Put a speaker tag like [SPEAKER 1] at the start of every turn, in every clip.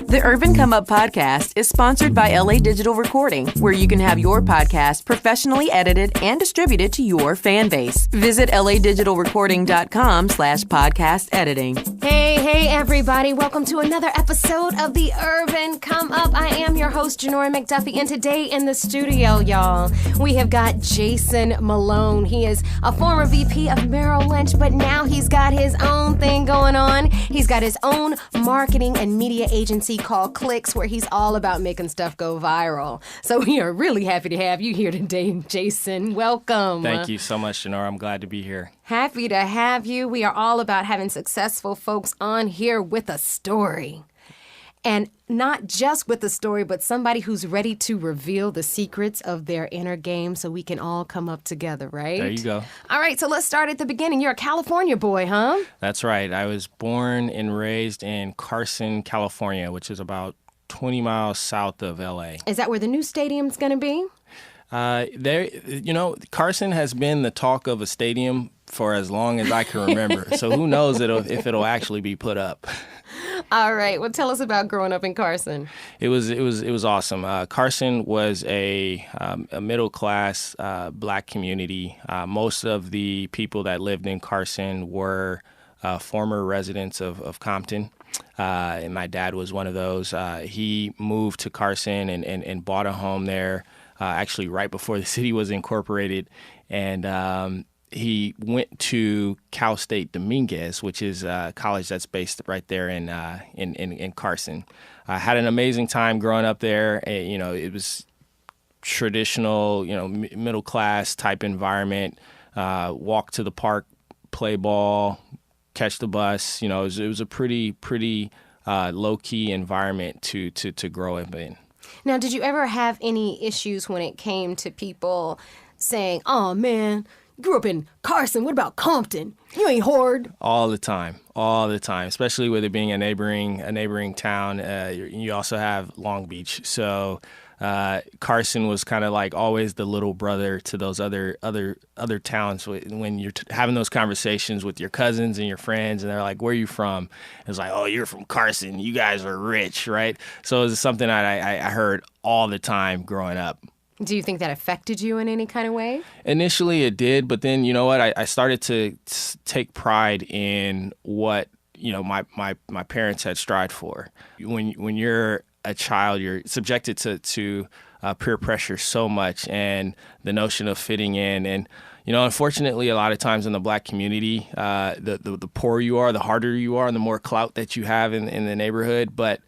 [SPEAKER 1] The Urban Come Up podcast is sponsored by LA Digital Recording, where you can have your podcast professionally edited and distributed to your fan base. Visit ladigitalrecording.com/podcast editing.
[SPEAKER 2] Hey, everybody. Welcome to another episode of The Urban Come Up. I am your host, Janora McDuffie, and today in the studio, y'all, we have got Jason Malone. He is a former VP of Merrill Lynch, but now he's got his own thing going on. He's got his own marketing and media agency called Clicks, where he's all about making stuff go viral. So we are really happy to have you here today, Jason. Welcome.
[SPEAKER 3] Thank you so much, Janora. I'm glad to be here.
[SPEAKER 2] Happy to have you. We are all about having successful folks on here with a story. And not just with a story, but somebody who's ready to reveal the secrets of their inner game so we can all come up together, right?
[SPEAKER 3] There you go.
[SPEAKER 2] All right, so let's start at the beginning. You're a California boy, huh?
[SPEAKER 3] That's right. I was born and raised in Carson, California, which is about 20 miles south of L.A.
[SPEAKER 2] Is that where the new stadium's going to be?
[SPEAKER 3] Carson has been the talk of a stadium for as long as I can remember. So who knows if it'll actually be put up.
[SPEAKER 2] All right. Well, tell us about growing up in Carson.
[SPEAKER 3] It was awesome. Carson was a middle class black community. Most of the people that lived in Carson were former residents of Compton. And my dad was one of those. He moved to Carson and bought a home there, actually right before the city was incorporated. And he went to Cal State Dominguez, which is a college that's based right there in Carson. I had an amazing time growing up there. It was traditional, middle class type environment. Walk to the park, play ball, catch the bus. It was a pretty low key environment to grow up in.
[SPEAKER 2] Now, did you ever have any issues when it came to people saying, "Oh man, grew up in Carson, what about Compton? You ain't hoard." All the
[SPEAKER 3] time, especially with it being a neighboring town. You also have Long Beach. So Carson was kind of like always the little brother to those other towns. When you're having those conversations with your cousins and your friends, and they're like, "Where are you from?" It's like, "Oh, you're from Carson. You guys are rich, right?" So it was something that I heard all the time growing up.
[SPEAKER 2] Do you think that affected you in any kind of way?
[SPEAKER 3] Initially, it did, but then you know what? I started to take pride in what my parents had strived for. When you're a child, you're subjected to peer pressure so much, and the notion of fitting in. And unfortunately, a lot of times in the black community, the poorer you are, the harder you are, and the more clout that you have in the neighborhood. But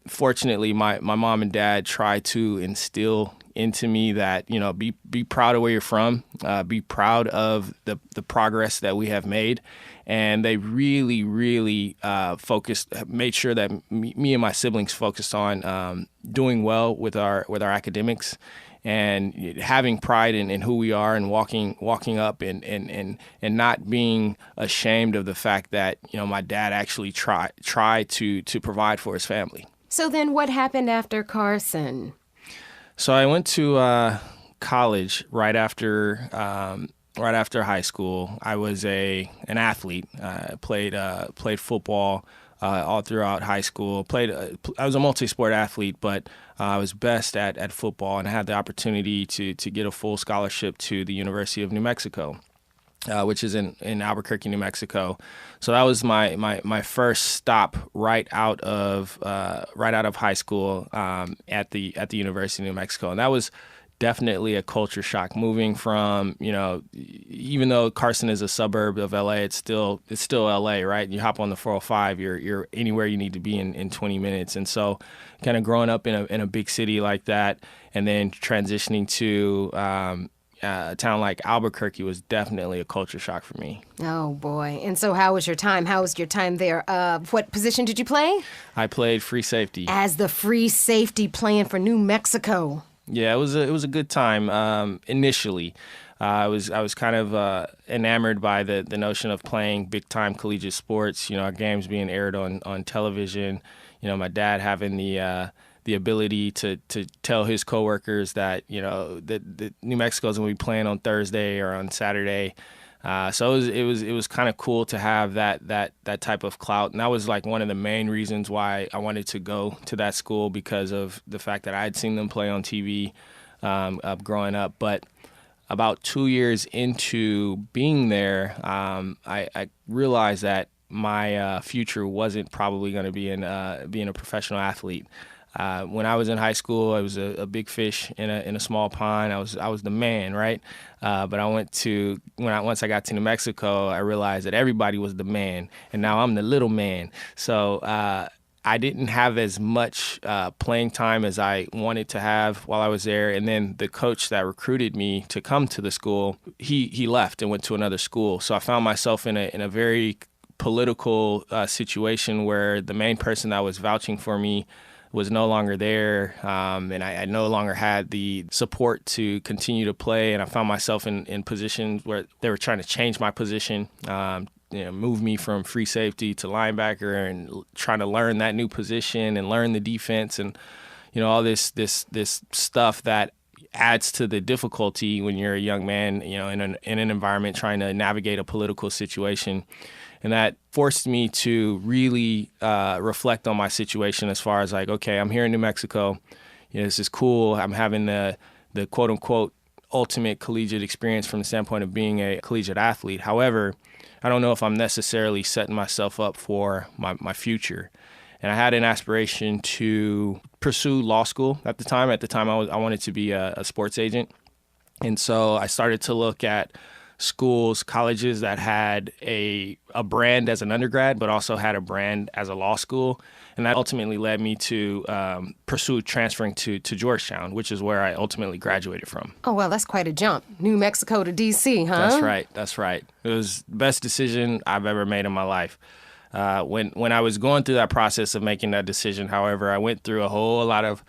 [SPEAKER 3] fortunately, my mom and dad tried to instill into me that be proud of where you're from, be proud of the progress that we have made, and they really made sure that me and my siblings focused on doing well with our academics and having pride in who we are and walking up and not being ashamed of the fact that my dad actually tried to provide for his family.
[SPEAKER 2] So then what happened after Carson?
[SPEAKER 3] So I went to college right after high school. I was an athlete. Played football all throughout high school. I was a multi-sport athlete, but I was best at football, and I had the opportunity to get a full scholarship to the University of New Mexico, which is in Albuquerque, New Mexico. So that was my first stop right out of high school at the University of New Mexico, and that was definitely a culture shock. Moving from even though Carson is a suburb of LA, it's still LA, right? You hop on the 405, you're anywhere you need to be in 20 minutes, and so kind of growing up in a big city like that, and then transitioning to a town like Albuquerque was definitely a culture shock for me.
[SPEAKER 2] Oh, boy. And so how was your time? How was your time there? What position did you play?
[SPEAKER 3] I played free safety.
[SPEAKER 2] As the free safety playing for New Mexico.
[SPEAKER 3] Yeah, it was a good time initially. I was kind of enamored by the notion of playing big-time collegiate sports, our games being aired on television, my dad having the ability to tell his coworkers that that New Mexico's going to be playing on Thursday or on Saturday. So it was kind of cool to have that type of clout, and that was like one of the main reasons why I wanted to go to that school, because of the fact that I had seen them play on TV growing up. But about 2 years into being there, I realized that my future wasn't probably going to be in being a professional athlete. When I was in high school, I was a big fish in a small pond. I was the man, right? But once I got to New Mexico, I realized that everybody was the man, and now I'm the little man. So I didn't have as much playing time as I wanted to have while I was there. And then the coach that recruited me to come to the school, he left and went to another school. So I found myself in a very political situation where the main person that was vouching for me was no longer there, and I no longer had the support to continue to play. And I found myself in positions where they were trying to change my position, move me from free safety to linebacker, and trying to learn that new position and learn the defense, and all this stuff that adds to the difficulty when you're a young man, in an environment trying to navigate a political situation. And that forced me to really reflect on my situation as far as like, okay, I'm here in New Mexico. This is cool. I'm having the quote unquote ultimate collegiate experience from the standpoint of being a collegiate athlete. However, I don't know if I'm necessarily setting myself up for my future. And I had an aspiration to pursue law school at the time. At the time, I wanted to be a sports agent. And so I started to look at schools, colleges that had a brand as an undergrad, but also had a brand as a law school. And that ultimately led me to pursue transferring to Georgetown, which is where I ultimately graduated from.
[SPEAKER 2] Oh, well, that's quite a jump. New Mexico to D.C., huh?
[SPEAKER 3] That's right. It was the best decision I've ever made in my life. When I was going through that process of making that decision, however, I went through a whole lot of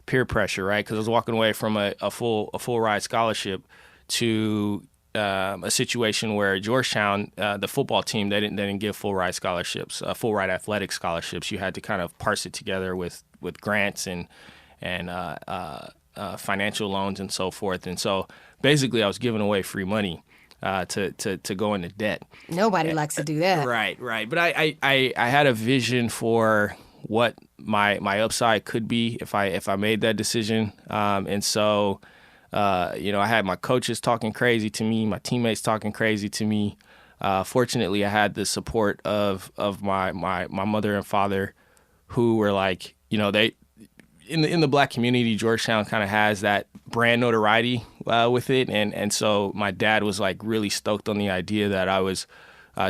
[SPEAKER 3] peer pressure, right? Because I was walking away from a full ride scholarship to a situation where Georgetown, the football team, they didn't give full ride scholarships, full ride athletic scholarships. You had to kind of parse it together with grants and financial loans and so forth. And so basically, I was giving away free money to go into debt.
[SPEAKER 2] Nobody likes to do that.
[SPEAKER 3] Right. But I had a vision for what my upside could be if I made that decision, and so. I had my coaches talking crazy to me, my teammates talking crazy to me. Fortunately, I had the support of my mother and father, who were like, they in the Black community, Georgetown kind of has that brand notoriety with it, and so my dad was like really stoked on the idea that I was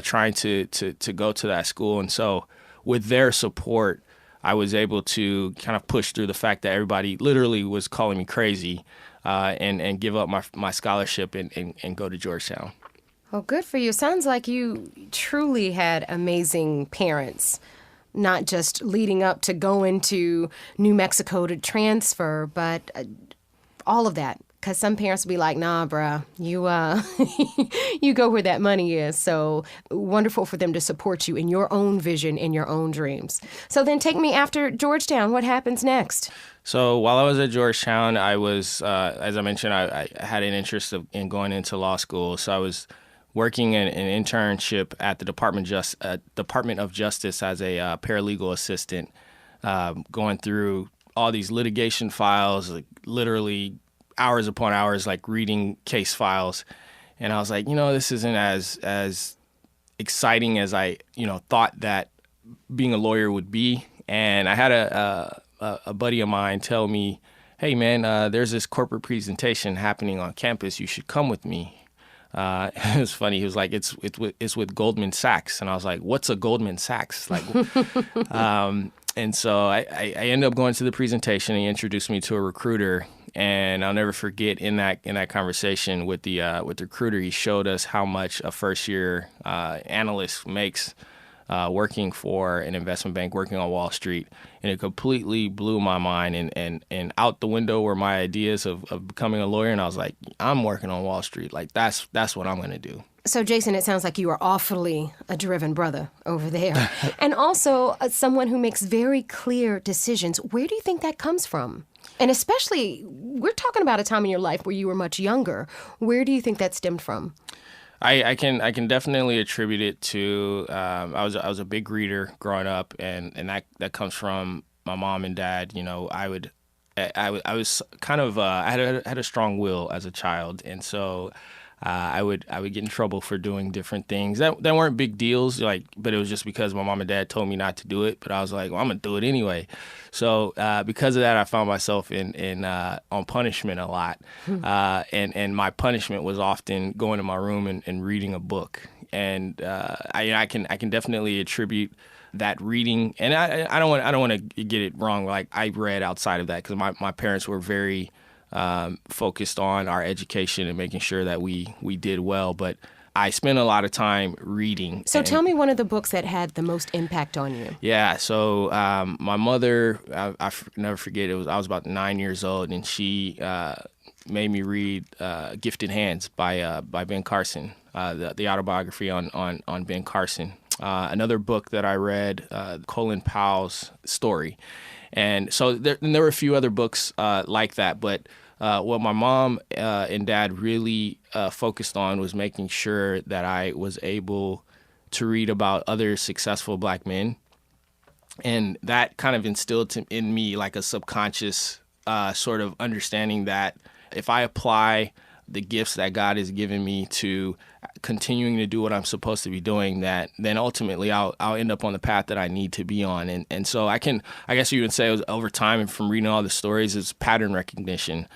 [SPEAKER 3] trying to go to that school, and so with their support, I was able to kind of push through the fact that everybody literally was calling me crazy. And give up my scholarship and go to Georgetown.
[SPEAKER 2] Well, good for you. Sounds like you truly had amazing parents, not just leading up to going to New Mexico to transfer, but all of that. Because some parents will be like, nah, bruh, you go where that money is. So wonderful for them to support you in your own vision, in your own dreams. So then take me after Georgetown. What happens next?
[SPEAKER 3] So while I was at Georgetown, I was, as I mentioned, I had an interest in going into law school. So I was working an internship at the Department of Justice as a paralegal assistant, going through all these litigation files, like literally hours upon hours, like reading case files. And I was like, this isn't as exciting as I, thought that being a lawyer would be. And I had a buddy of mine tell me, hey, man, there's this corporate presentation happening on campus. You should come with me. It was funny. He was like, it's with Goldman Sachs. And I was like, what's a Goldman Sachs? Like, and so I ended up going to the presentation. He introduced me to a recruiter. And I'll never forget in that conversation with the recruiter, he showed us how much a first-year analyst makes working for an investment bank, working on Wall Street. And it completely blew my mind. And out the window were my ideas of becoming a lawyer. And I was like, I'm working on Wall Street. Like, that's what I'm going to do.
[SPEAKER 2] So, Jason, it sounds like you are awfully a driven brother over there. And also someone who makes very clear decisions. Where do you think that comes from? And especially, we're talking about a time in your life where you were much younger. Where do you think that stemmed from?
[SPEAKER 3] I can definitely attribute it to I was a big reader growing up, and that comes from my mom and dad. You know, I was kind of I had a strong will as a child, and so I would get in trouble for doing different things that weren't big deals, but it was just because my mom and dad told me not to do it. But I was like, well, I'm gonna do it anyway. So because of that, I found myself in on punishment a lot, and my punishment was often going to my room and reading a book. And I can definitely attribute that reading, and I don't want to get it wrong. Like, I read outside of that because my parents were very focused on our education and making sure that we did well. But I spent a lot of time reading.
[SPEAKER 2] So tell me one of the books that had the most impact on you.
[SPEAKER 3] Yeah. So my mother, I never forget, I was about 9 years old, and she made me read Gifted Hands by Ben Carson, the autobiography on Ben Carson. Another book that I read, Colin Powell's Story. And so there were a few other books like that, but what my mom and dad really focused on was making sure that I was able to read about other successful Black men. And that kind of instilled in me like a subconscious sort of understanding that if I apply the gifts that God has given me to continuing to do what I'm supposed to be doing, that then ultimately I'll end up on the path that I need to be on. And so I guess you would say it was over time, and from reading all the stories, it's pattern recognition,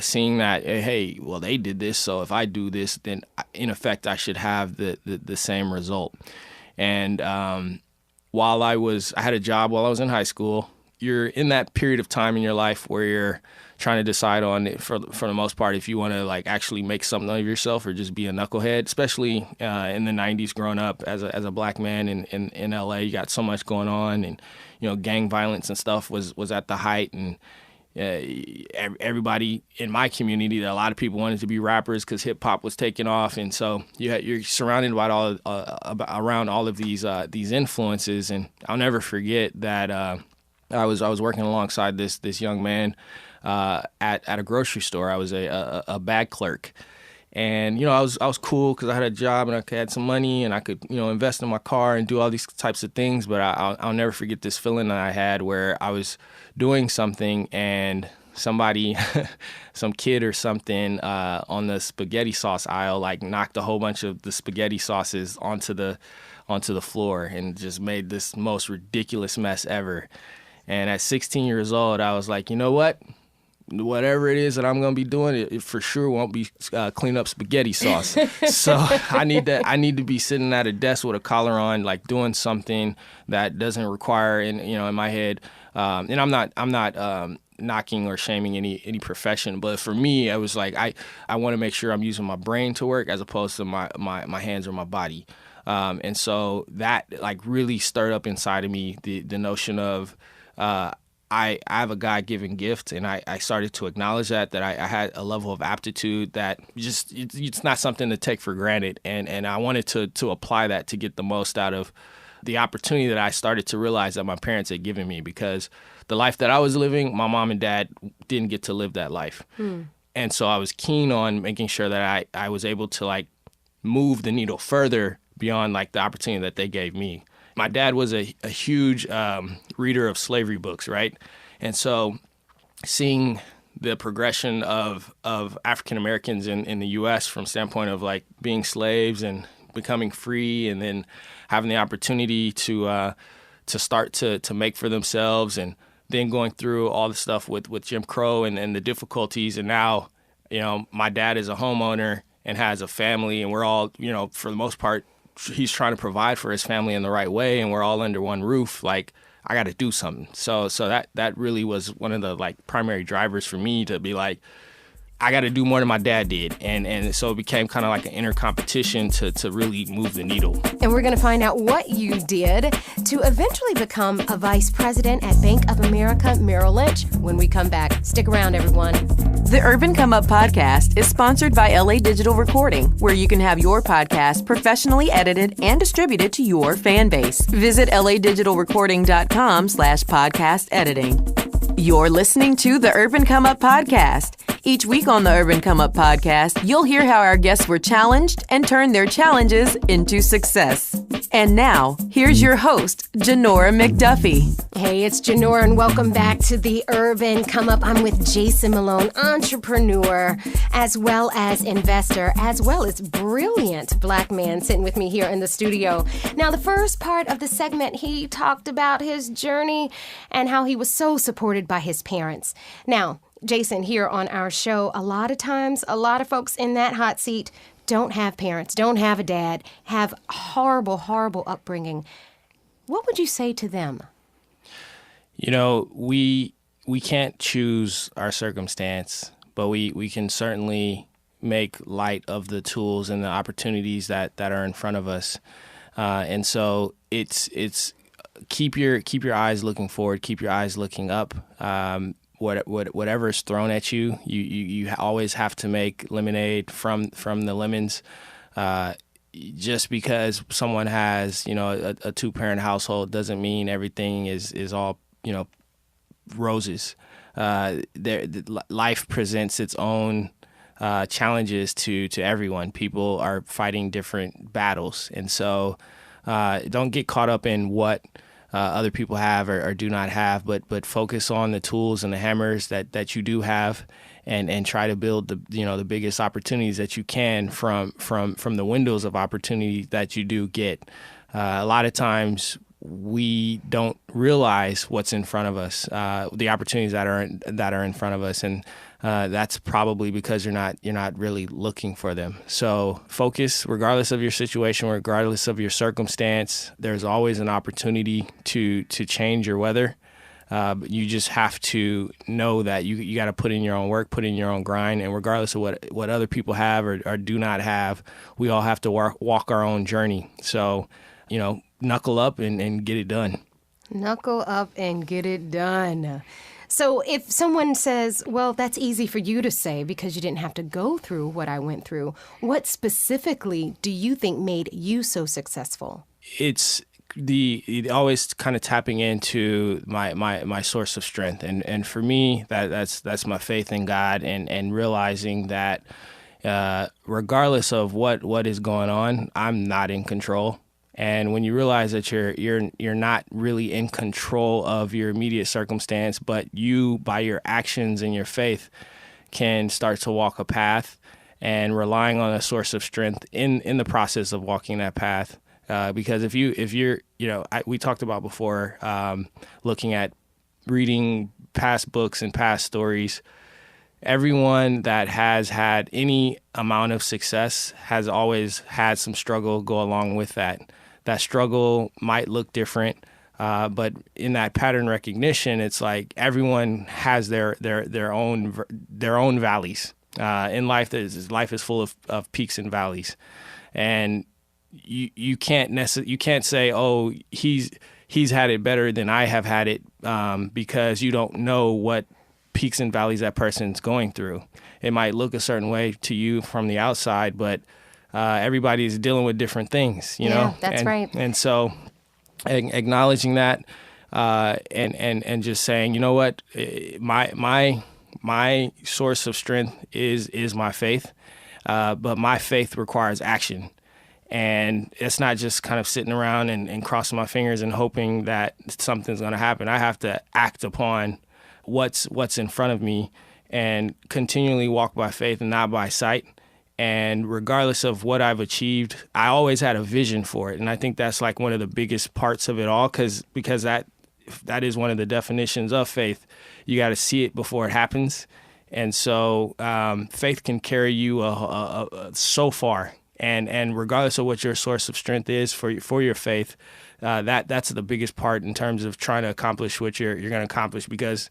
[SPEAKER 3] seeing that, hey, well, they did this, so if I do this, then in effect I should have the same result. And while I had a job while I was in high school, you're in that period of time in your life where you're trying to decide on, for the most part, if you want to like actually make something of yourself or just be a knucklehead. Especially in the 90s, growing up as a Black man in LA, you got so much going on, and gang violence and stuff was at the height, and everybody in my community, a lot of people wanted to be rappers because hip hop was taking off, and so you're surrounded by around all of these influences. And I'll never forget that I was working alongside this young man at a grocery store. I was a bag clerk, and I was cool because I had a job and I had some money and I could invest in my car and do all these types of things. But I'll never forget this feeling that I had where I was doing something and somebody, some kid or something on the spaghetti sauce aisle, like knocked a whole bunch of the spaghetti sauces onto the floor and just made this most ridiculous mess ever. And at 16 years old, I was like, you know what? Whatever it is that I'm going to be doing, it for sure won't be clean up spaghetti sauce. So I need to be sitting at a desk with a collar on, like doing something that doesn't require, in my head. And I'm not knocking or shaming any profession, but for me, I was like, I want to make sure I'm using my brain to work as opposed to my hands or my body. And so that like really stirred up inside of me the notion of I have a God-given gift, and I started to acknowledge that I had a level of aptitude that just it's not something to take for granted, and I wanted to apply that to get the most out of the opportunity that I started to realize that my parents had given me, because the life that I was living, my mom and dad didn't get to live that life. And so I was keen on making sure that I was able to like move the needle further beyond like the opportunity that they gave me. My dad was a huge reader of slavery books, right? And so seeing the progression of African Americans in the U.S. from standpoint of like being slaves and becoming free, and then having the opportunity to start to make for themselves, and then going through all the stuff with Jim Crow and the difficulties, and now my dad is a homeowner and has a family, and we're all for the most part, he's trying to provide for his family in the right way, and we're all under one roof. Like, I got to do something. So that really was one of the like primary drivers for me to be like, I got to do more than my dad did. And so it became kind of like an inner competition to really move the needle.
[SPEAKER 2] And we're going to find out what you did to eventually become a vice president at Bank of America Merrill Lynch when we come back. Stick around, everyone.
[SPEAKER 1] The Urban Come Up podcast is sponsored by LA Digital Recording, where you can have your podcast professionally edited and distributed to your fan base. Visit ladigitalrecording.com/podcast editing. You're listening to the Urban Come Up podcast. Each week on the Urban Come Up podcast, you'll hear how our guests were challenged and turned their challenges into success. And now, here's your host, Janora McDuffie.
[SPEAKER 2] Hey, it's Janora, and welcome back to the Urban Come Up. I'm with Jason Malone, entrepreneur, as well as investor, as well as brilliant black man sitting with me here in the studio. Now, the first part of the segment, he talked about his journey and how he was so supported by his parents. Now, Jason, here on our show, a lot of times, a lot of folks in that hot seat don't have parents, don't have a dad, have horrible, horrible upbringing. What would you say to them?
[SPEAKER 3] You know, we can't choose our circumstance, but we can certainly make light of the tools and the opportunities that are in front of us. And so it's keep your eyes looking forward, keep your eyes looking up. Whatever is thrown at you, you always have to make lemonade from the lemons. Just because someone has, a two-parent household doesn't mean everything is all, roses. Life presents its own challenges to everyone. People are fighting different battles. And so don't get caught up in what other people have or do not have, but focus on the tools and the hammers that you do have, and try to build the biggest opportunities that you can from the windows of opportunity that you do get. A lot of times we don't realize what's in front of us, the opportunities that are in front of us, and that's probably because you're not really looking for them. So focus, regardless of your situation, regardless of your circumstance. There's always an opportunity to change your weather. But you just have to know that you got to put in your own work, put in your own grind, and regardless of what other people have or do not have, we all have to walk our own journey. So, knuckle up and get it done.
[SPEAKER 2] Knuckle up and get it done. So if someone says, well, that's easy for you to say because you didn't have to go through what I went through, what specifically do you think made you so successful?
[SPEAKER 3] It's always kind of tapping into my source of strength. And for me, that's my faith in God and realizing that regardless of what is going on, I'm not in control. And when you realize that you're not really in control of your immediate circumstance, but you, by your actions and your faith, can start to walk a path, and relying on a source of strength in the process of walking that path. Because if you're we talked about before, looking at reading past books and past stories. Everyone that has had any amount of success has always had some struggle go along with that. That struggle might look different, but in that pattern recognition, it's like everyone has their own valleys. In life, life is full of peaks and valleys, and you can't say, oh, he's had it better than I have had it, because you don't know what peaks and valleys that person's going through. It might look a certain way to you from the outside, but everybody's dealing with different things, you know?
[SPEAKER 2] That's right.
[SPEAKER 3] And so acknowledging that, and just saying, you know what, my source of strength is my faith, but my faith requires action. And it's not just kind of sitting around and crossing my fingers and hoping that something's going to happen. I have to act upon what's in front of me and continually walk by faith and not by sight. And regardless of what I've achieved, I always had a vision for it. And I think that's like one of the biggest parts of it all, because that is one of the definitions of faith. You got to see it before it happens. And so faith can carry you so far. And regardless of what your source of strength is for your faith, that's the biggest part in terms of trying to accomplish what you're going to accomplish. Because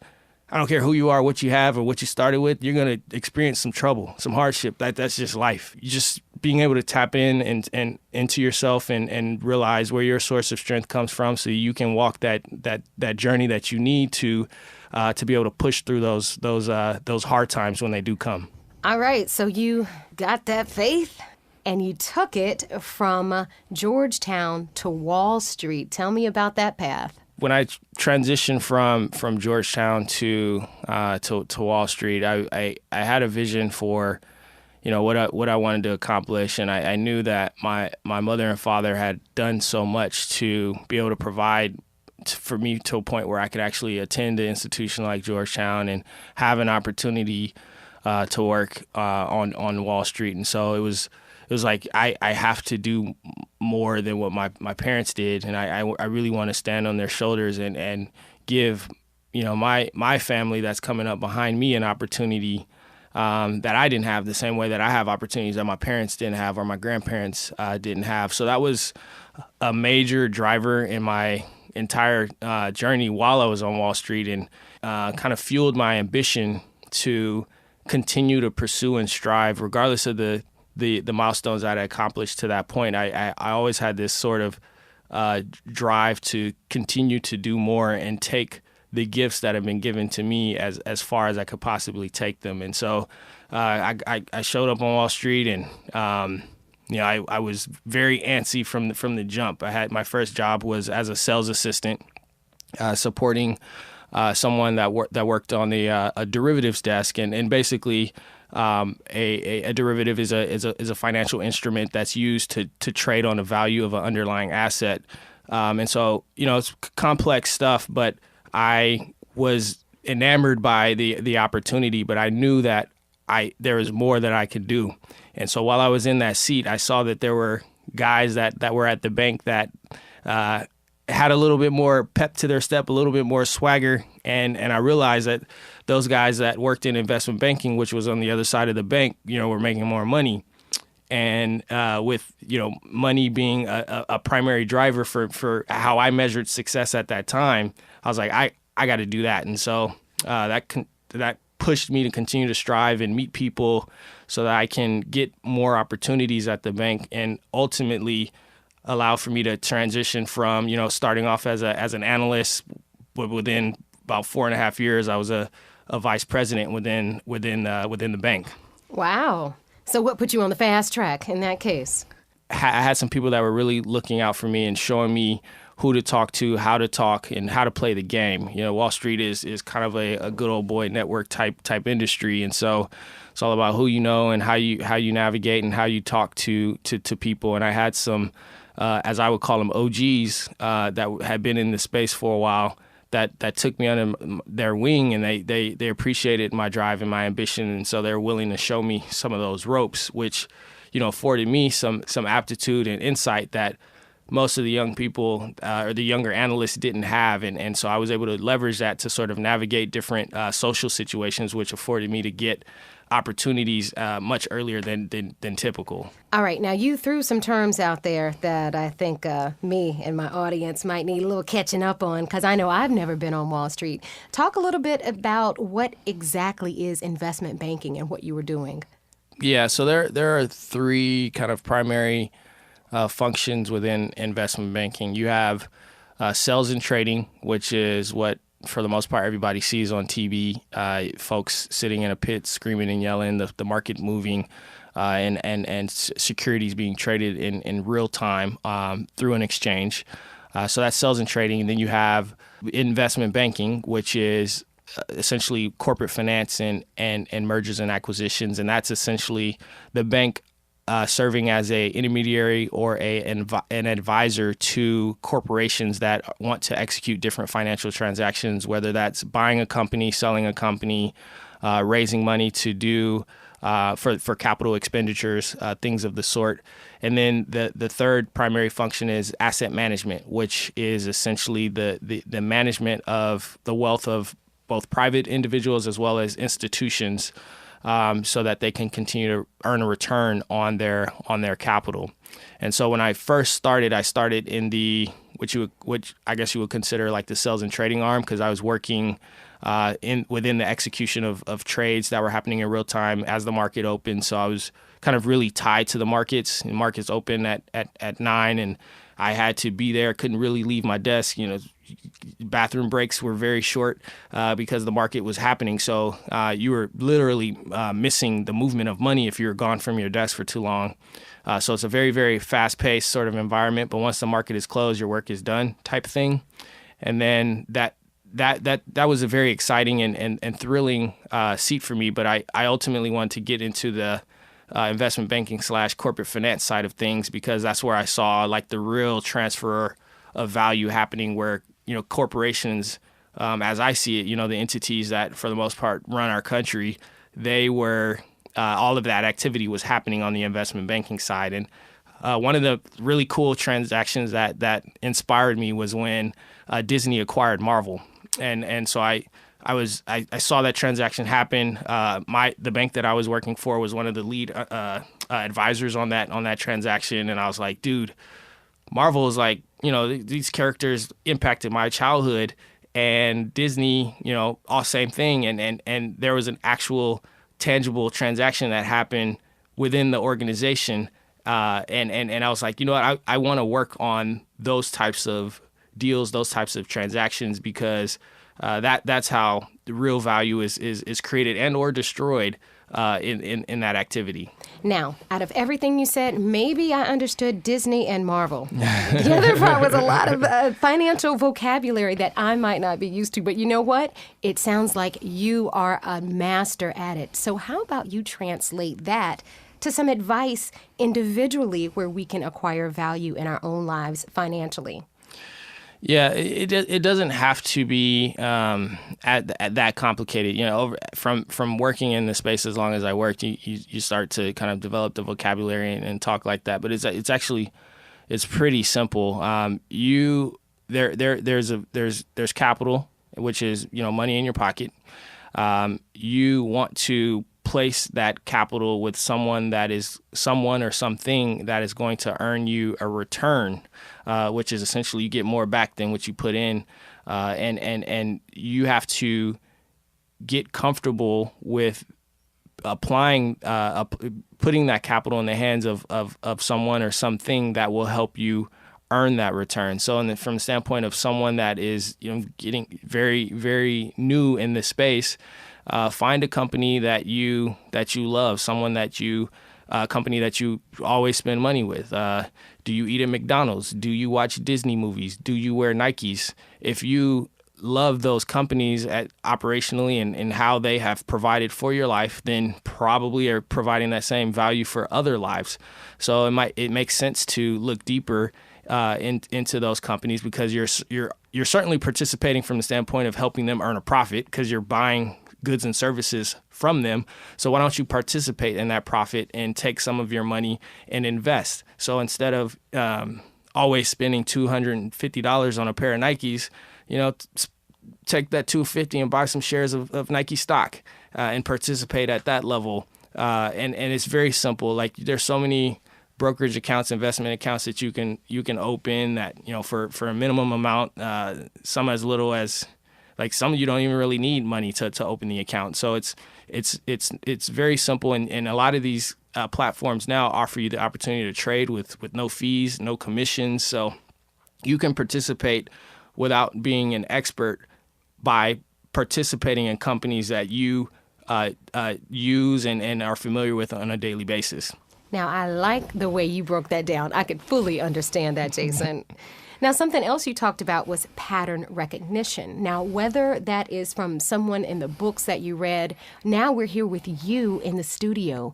[SPEAKER 3] I don't care who you are, what you have, or what you started with, you're going to experience some trouble, some hardship. That's just life. You just being able to tap in and into yourself and realize where your source of strength comes from, so you can walk that journey that you need to be able to push through those hard times when they do come.
[SPEAKER 2] All right, so you got that faith and you took it from Georgetown to Wall Street. Tell me about that path.
[SPEAKER 3] when I transitioned from Georgetown to Wall Street, I had a vision for, what I wanted to accomplish, and I knew that my mother and father had done so much to be able to provide for me to a point where I could actually attend an institution like Georgetown and have an opportunity to work on Wall Street. And so it was like I have to do more than what my parents did, and I really want to stand on their shoulders and give my family that's coming up behind me an opportunity that I didn't have, the same way that I have opportunities that my parents didn't have or my grandparents didn't have. So that was a major driver in my entire journey while I was on Wall Street, and kind of fueled my ambition to continue to pursue and strive regardless of the milestones that I accomplished to that point. I always had this sort of drive to continue to do more and take the gifts that have been given to me as far as I could possibly take them. And so I showed up on Wall Street, and I was very antsy from the jump. My first job was as a sales assistant, supporting someone that worked on a derivatives desk, and basically a derivative is a financial instrument that's used to trade on the value of an underlying asset. And so it's complex stuff, but I was enamored by the opportunity, but I knew that there was more that I could do. And so while I was in that seat, I saw that there were guys that were at the bank that had a little bit more pep to their step, a little bit more swagger. And I realized that those guys that worked in investment banking, which was on the other side of the bank, were making more money. And with, money being a primary driver for how I measured success at that time, I was like, I got to do that. And so that pushed me to continue to strive and meet people so that I can get more opportunities at the bank, and ultimately allow for me to transition from, starting off as an analyst, but within about 4.5 years, I was a vice president within the bank.
[SPEAKER 2] Wow. So what put you on the fast track in that case?
[SPEAKER 3] I had some people that were really looking out for me and showing me who to talk to, how to talk, and how to play the game. Wall Street is kind of a good old boy network type industry, and so it's all about who you know and how you navigate and how you talk to people. And I had some, as I would call them, OGs that had been in the space for a while that took me under their wing, and they appreciated my drive and my ambition, and so they were willing to show me some of those ropes, which afforded me some aptitude and insight that most of the young people or the younger analysts didn't have. And so I was able to leverage that to sort of navigate different social situations, which afforded me to get opportunities much earlier than typical.
[SPEAKER 2] All right. Now, you threw some terms out there that I think me and my audience might need a little catching up on, because I know I've never been on Wall Street. Talk a little bit about what exactly is investment banking and what you were doing. Yeah,
[SPEAKER 3] so there are three kind of primary functions within investment banking. You have sales and trading, which is what, for the most part, everybody sees on TV. Folks sitting in a pit, screaming and yelling, the market moving, and securities being traded in real time through an exchange. So that's sales and trading. And then you have investment banking, which is essentially corporate finance and mergers and acquisitions. And that's essentially the bank serving as a intermediary or an advisor to corporations that want to execute different financial transactions, whether that's buying a company, selling a company, raising money to do for capital expenditures, things of the sort. And then the third primary function is asset management, which is essentially the management of the wealth of both private individuals as well as institutions, so that they can continue to earn a return on their capital. And so when I first started, I started in which I guess you would consider like the sales and trading arm, because I was working within the execution of trades that were happening in real time as the market opened. So I was kind of really tied to the markets. And markets open at 9, and I had to be there. Couldn't really leave my desk. Bathroom breaks were very short because the market was happening. So you were literally missing the movement of money if you were gone from your desk for too long. So it's a very, very fast-paced sort of environment. But once the market is closed, your work is done type thing. And then that was a very exciting and thrilling seat for me. But I ultimately wanted to get into the investment banking / corporate finance side of things, because that's where I saw like the real transfer of value happening, where, corporations, as I see it, the entities that for the most part run our country, they were all of that activity was happening on the investment banking side. And one of the really cool transactions that inspired me was when Disney acquired Marvel. And so I saw that transaction happen. The bank that I was working for was one of the lead advisors on that transaction, and I was like, dude, Marvel is like, these characters impacted my childhood, and Disney, all same thing, and there was an actual tangible transaction that happened within the organization, and I was like, you know what, I want to work on those types of deals, those types of transactions, because that's how the real value is created and or destroyed in that activity.
[SPEAKER 2] Now, out of everything you said, maybe I understood Disney and Marvel. The other part was a lot of financial vocabulary that I might not be used to. But you know what? It sounds like you are a master at it. So how about you translate that to some advice individually where we can acquire value in our own lives financially?
[SPEAKER 3] Yeah, it doesn't have to be at that complicated. From working in the space as long as I worked, you start to kind of develop the vocabulary and talk like that. But it's pretty simple. There's capital, which is money in your pocket. You want to place that capital with someone or something that is going to earn you a return, which is essentially you get more back than what you put in, and you have to get comfortable with applying, putting that capital in the hands of someone or something that will help you earn that return. So from the standpoint of someone that is getting very, very new in this space, find a company that you love, company that you always spend money with. Do you eat at McDonald's? Do you watch Disney movies? Do you wear Nikes? If you love those companies operationally and how they have provided for your life, then probably are providing that same value for other lives. So it makes sense to look deeper into those companies, because you're certainly participating from the standpoint of helping them earn a profit, because you're buying goods and services from them. So why don't you participate in that profit and take some of your money and invest? So instead of always spending $250 on a pair of Nikes, take that $250 and buy some shares of Nike stock and participate at that level. And it's very simple. Like, there's so many brokerage accounts, investment accounts that you can open that for a minimum amount. Some as little as, like, some of you don't even really need money to open the account. So it's very simple, and a lot of these platforms now offer you the opportunity to trade with no fees, no commissions. So you can participate without being an expert by participating in companies that you use and are familiar with on a daily basis.
[SPEAKER 2] Now, I like the way you broke that down. I could fully understand that, Jason. Now, something else you talked about was pattern recognition. Now, whether that is from someone in the books that you read, now we're here with you in the studio.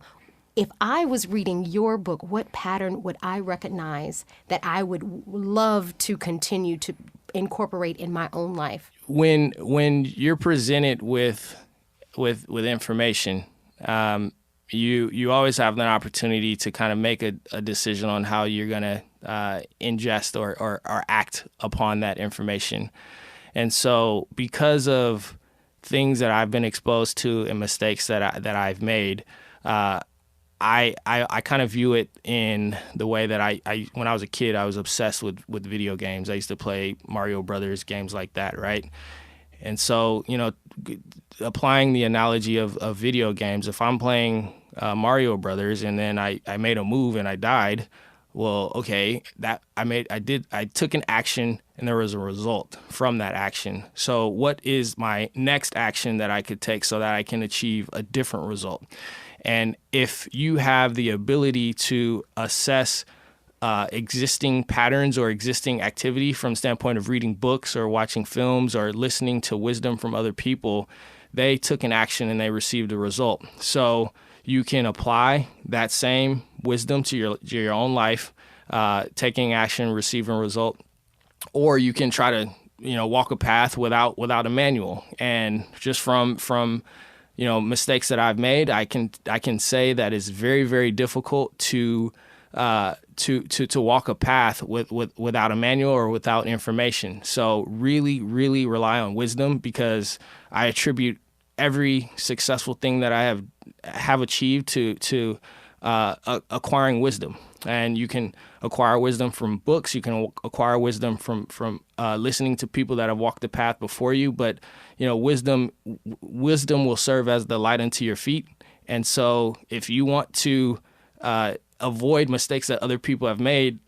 [SPEAKER 2] If I was reading your book, what pattern would I recognize that I would love to continue to incorporate in my own life?
[SPEAKER 3] When you're presented with information, you always have an opportunity to kind of make a decision on how you're going to ingest or act upon that information. And so, because of things that I've been exposed to and mistakes that I've made, I kind of view it in the way that I when I was a kid, I was obsessed with video games. I used to play Mario Brothers, games like that, right? And so, applying the analogy of video games, if I'm playing Mario Brothers and then I made a move and I died, well, okay, I took an action and there was a result from that action. So what is my next action that I could take so that I can achieve a different result? And if you have the ability to assess existing patterns or existing activity from the standpoint of reading books or watching films or listening to wisdom from other people, they took an action and they received a result. So you can apply that same wisdom to your own life, taking action, receiving a result, or you can try to walk a path without a manual. And just from mistakes that I've made, I can say that it's very, very difficult to walk a path without a manual or without information. So really, really rely on wisdom, because I attribute every successful thing that I have achieved to acquiring wisdom. And you can acquire wisdom from books. You can acquire wisdom from listening to people that have walked the path before you. But wisdom will serve as the light unto your feet. And so if you want to avoid mistakes that other people have made,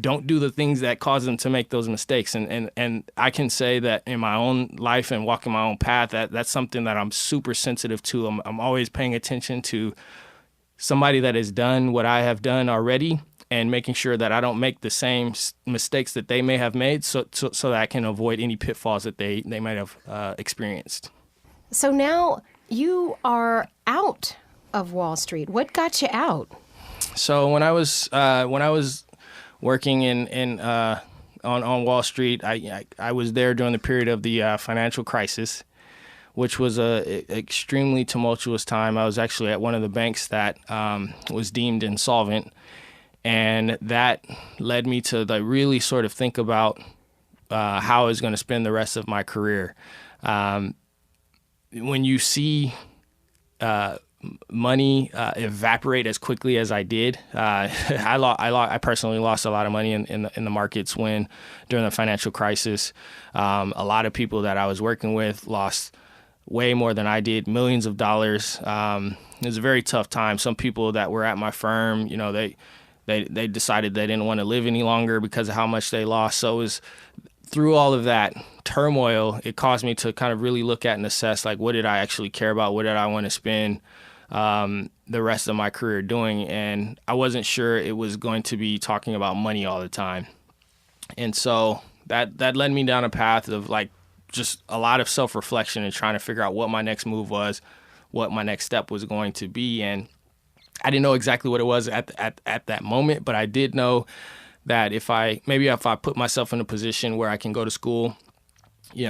[SPEAKER 3] don't do the things that cause them to make those mistakes. And I can say that in my own life and walking my own path, that's something that I'm super sensitive to. I'm always paying attention to somebody that has done what I have done already, and making sure that I don't make the same mistakes that they may have made, so that I can avoid any pitfalls that they might have experienced.
[SPEAKER 2] So now you are out of Wall Street. What got you out?
[SPEAKER 3] So when I was working on Wall Street, I was there during the period of the financial crisis, which was a extremely tumultuous time. I was actually at one of the banks that was deemed insolvent, and that led me to really sort of think about how I was going to spend the rest of my career. When you see money evaporate as quickly as I did, I personally lost a lot of money in the markets during the financial crisis. A lot of people that I was working with lost way more than I did, millions of dollars. It was a very tough time. Some people that were at my firm, they decided they didn't want to live any longer because of how much they lost. So it was through all of that turmoil, it caused me to kind of really look at and assess, what did I actually care about? What did I want to spend the rest of my career doing? And I wasn't sure it was going to be talking about money all the time. And so that led me down a path of just a lot of self-reflection and trying to figure out what my next move was, what my next step was going to be. And I didn't know exactly what it was at that moment, but I did know that if I put myself in a position where I can go to school,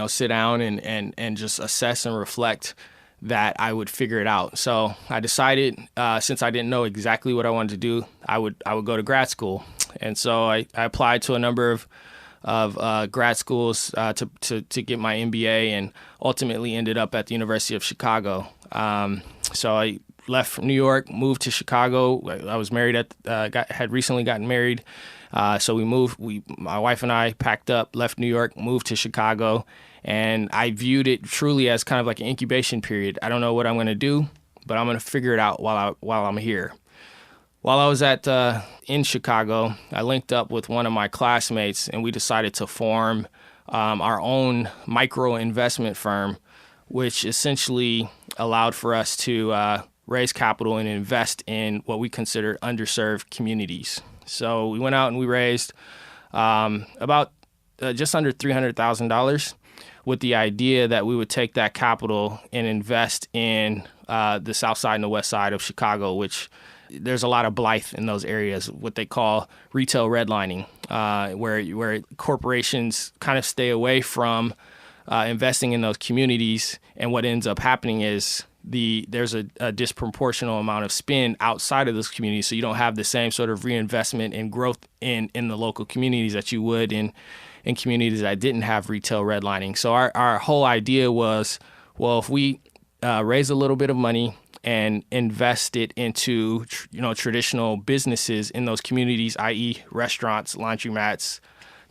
[SPEAKER 3] sit down and just assess and reflect, that I would figure it out. So I decided, since I didn't know exactly what I wanted to do, I would go to grad school. And so I applied to a number of grad schools to get my MBA, and ultimately ended up at the University of Chicago. So I left from New York, moved to Chicago. I was married had recently gotten married. So we moved. My wife and I packed up, left New York, moved to Chicago, and I viewed it truly as kind of like an incubation period. I don't know what I'm going to do, but I'm going to figure it out while I'm here. While I was in Chicago, I linked up with one of my classmates, and we decided to form our own micro investment firm, which essentially allowed for us to raise capital and invest in what we consider underserved communities. So we went out and we raised about just under $300,000 with the idea that we would take that capital and invest in the south side and the west side of Chicago, which there's a lot of blight in those areas, what they call retail redlining, where corporations kind of stay away from investing in those communities. And what ends up happening is there's a disproportional amount of spend outside of those communities, so you don't have the same sort of reinvestment and growth in the local communities that you would in communities that didn't have retail redlining. So our whole idea was, well, if we raise a little bit of money and invest it into traditional businesses in those communities, i.e. restaurants, laundromats,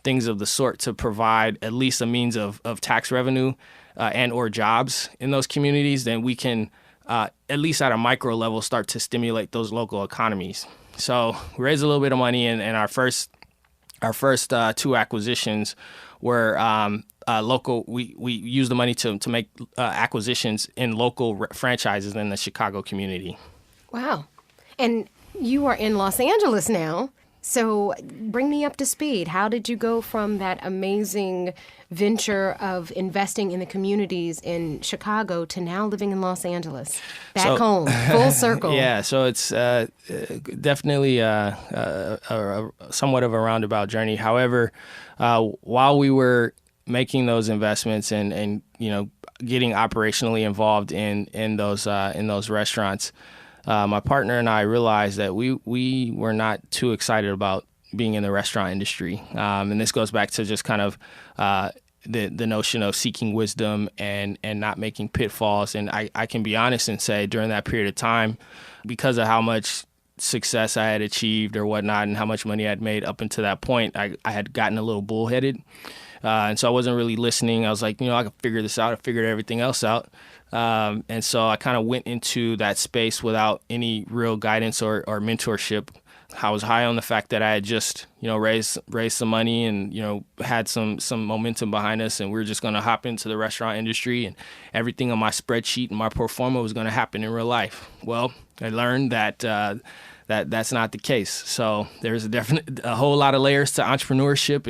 [SPEAKER 3] things of the sort, to provide at least a means of tax revenue and or jobs in those communities, then we can, at least at a micro level, start to stimulate those local economies. So we raised a little bit of money, and our first two acquisitions were local. We used the money to make acquisitions in local franchises in the Chicago community.
[SPEAKER 2] Wow. And you are in Los Angeles now. So bring me up to speed. How did you go from that amazing venture of investing in the communities in Chicago to now living in Los Angeles? Back home, full circle.
[SPEAKER 3] Yeah, so it's definitely somewhat of a roundabout journey. However, while we were making those investments and getting operationally involved in those restaurants, my partner and I realized that we were not too excited about being in the restaurant industry. And this goes back to just kind of the notion of seeking wisdom and not making pitfalls. And I can be honest and say during that period of time, because of how much success I had achieved or whatnot and how much money I'd made up until that point, I had gotten a little bullheaded. And so I wasn't really listening. I was like, I could figure this out. I figured everything else out. And so I kind of went into that space without any real guidance or mentorship. I was high on the fact that I had just, raised some money and, had some momentum behind us, and we were just going to hop into the restaurant industry, and everything on my spreadsheet and my pro forma was going to happen in real life. Well, I learned that that's not the case. So there's a whole lot of layers to entrepreneurship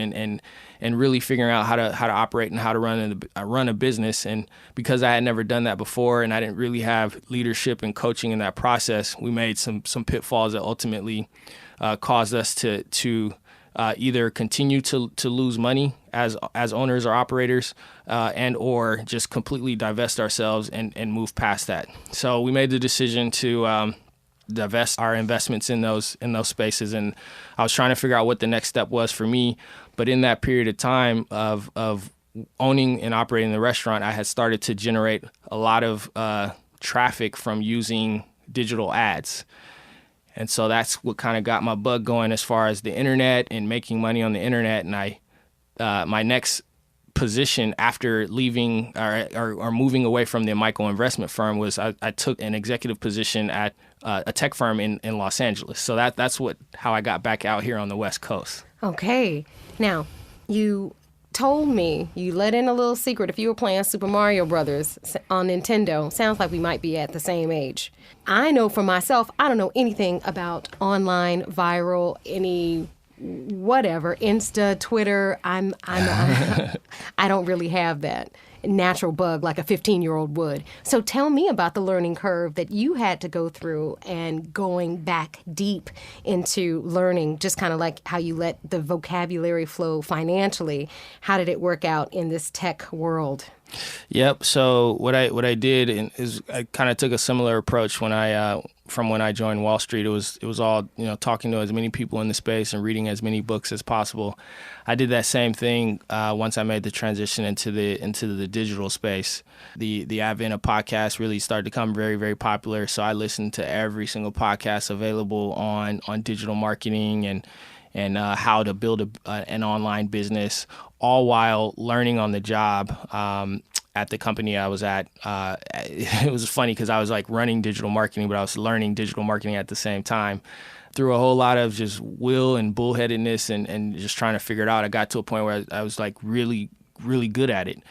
[SPEAKER 3] and really figuring out how to operate and how to run a business. And because I had never done that before and I didn't really have leadership and coaching in that process, we made some pitfalls that ultimately caused us to either continue to lose money as owners or operators and or just completely divest ourselves and move past that. So we made the decision to divest our investments in those spaces, and I was trying to figure out what the next step was for me. But in that period of time of owning and operating the restaurant, I had started to generate a lot of traffic from using digital ads. And so that's what kind of got my bug going as far as the internet and making money on the internet. And my next position after leaving or moving away from the micro investment firm was I took an executive position at a tech firm in Los Angeles. So that's how I got back out here on the West Coast.
[SPEAKER 2] Okay. Now, you told me, you let in a little secret, if you were playing Super Mario Brothers on Nintendo, sounds like we might be at the same age. I know for myself, I don't know anything about online, viral, any whatever, Insta, Twitter. I don't really have that natural bug like a 15-year-old would. So tell me about the learning curve that you had to go through and going back deep into learning, just kind of like how you let the vocabulary flow financially. How did it work out in this tech world?
[SPEAKER 3] Yep. So what I did is I kind of took a similar approach when I joined Wall Street. It was all talking to as many people in the space and reading as many books as possible. I did that same thing once I made the transition into the digital space. The advent of podcasts really started to become very, very popular. So I listened to every single podcast available on digital marketing and how to build an online business, all while learning on the job. At the company I was at, it was funny because I was like running digital marketing, but I was learning digital marketing at the same time. Through a whole lot of just will and bullheadedness and just trying to figure it out, I got to a point where I was like really, really good at it.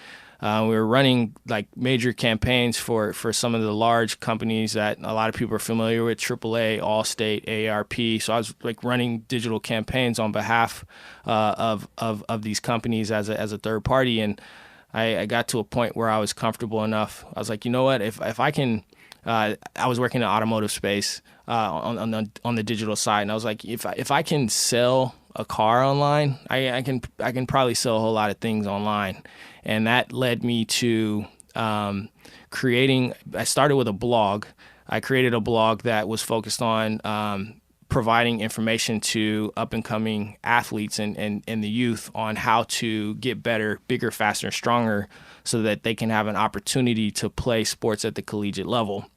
[SPEAKER 3] We were running like major campaigns for some of the large companies that a lot of people are familiar with, AAA, Allstate, AARP. So I was like running digital campaigns on behalf of these companies as a third party. And I got to a point where I was comfortable enough. I was like, you know what, if I can, I was working in the automotive space on the digital side, and I was like, if I can sell a car online, I can probably sell a whole lot of things online. And that led me to creating. I started with a blog. I created a blog that was focused on providing information to up-and-coming athletes and the youth on how to get better, bigger, faster, stronger, so that they can have an opportunity to play sports at the collegiate level.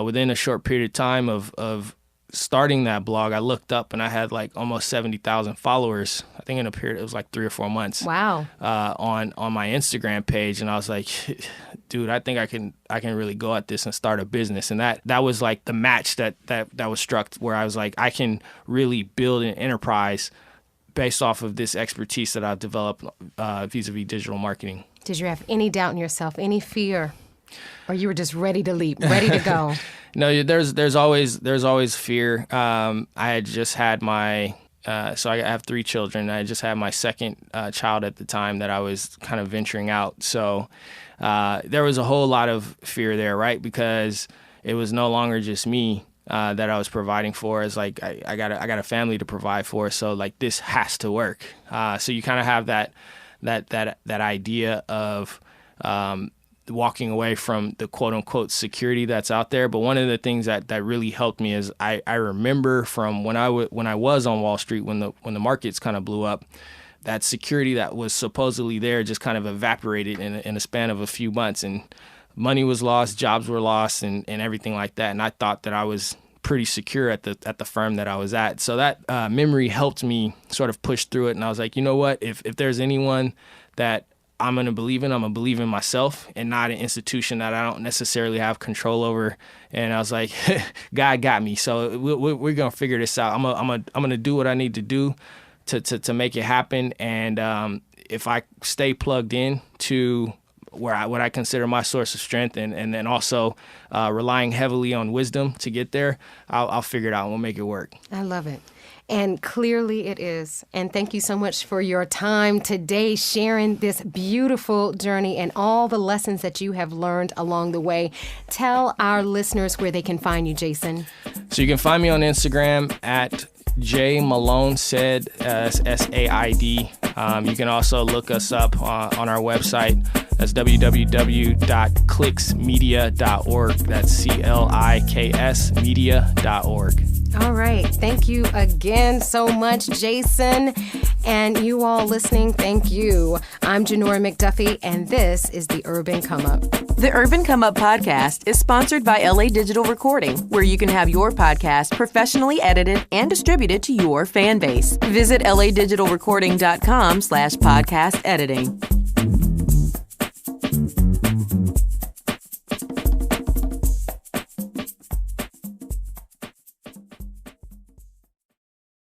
[SPEAKER 3] Within a short period of time of starting that blog, I looked up and I had like almost 70,000 followers. I think in a period, it was like 3 or 4 months.
[SPEAKER 2] Wow.
[SPEAKER 3] On my Instagram page, and I was like, dude, I think I can really go at this and start a business. And that was like the match that was struck, where I was like, I can really build an enterprise based off of this expertise that I've developed vis-a-vis digital marketing. Did
[SPEAKER 2] you have any doubt in yourself, any fear? Or you were just ready to leap, ready to go?
[SPEAKER 3] No, there's always fear. I had just had my So I have 3 children. I just had my second child at the time that I was kind of venturing out. So there was a whole lot of fear there, right? Because it was no longer just me that I was providing for. It's like I got a family to provide for. So like this has to work. So you kind of have that idea of walking away from the quote unquote security that's out there. But one of the things that really helped me is I remember from when I was on Wall Street, when the markets kind of blew up, that security that was supposedly there just kind of evaporated in a span of a few months, and money was lost, jobs were lost, and everything like that. And I thought that I was pretty secure at the firm that I was at. So that memory helped me sort of push through it. And I was like, you know what, if there's anyone that I'm going to believe in, I'm going to believe in myself and not an institution that I don't necessarily have control over. And I was like, God got me. So we're going to figure this out. I'm going to do what I need to do to make it happen. And if I stay plugged in to what I consider my source of strength, and then also relying heavily on wisdom to get there, I'll figure it out and we'll make it work.
[SPEAKER 2] I love it. And clearly it is. And thank you so much for your time today, sharing this beautiful journey and all the lessons that you have learned along the way. Tell our listeners where they can find you, Jason.
[SPEAKER 3] So you can find me on Instagram at J Malone Said, SAID. You can also look us up on our website. That's www.kliksmedia.org. That's CLIKS media.org.
[SPEAKER 2] All right. Thank you again so much, Jason. And you all listening, thank you. I'm Janora McDuffie, and this is The Urban Come Up.
[SPEAKER 1] The Urban Come Up podcast is sponsored by LA Digital Recording, where you can have your podcast professionally edited and distributed to your fan base. Visit ladigitalrecording.com/podcast editing.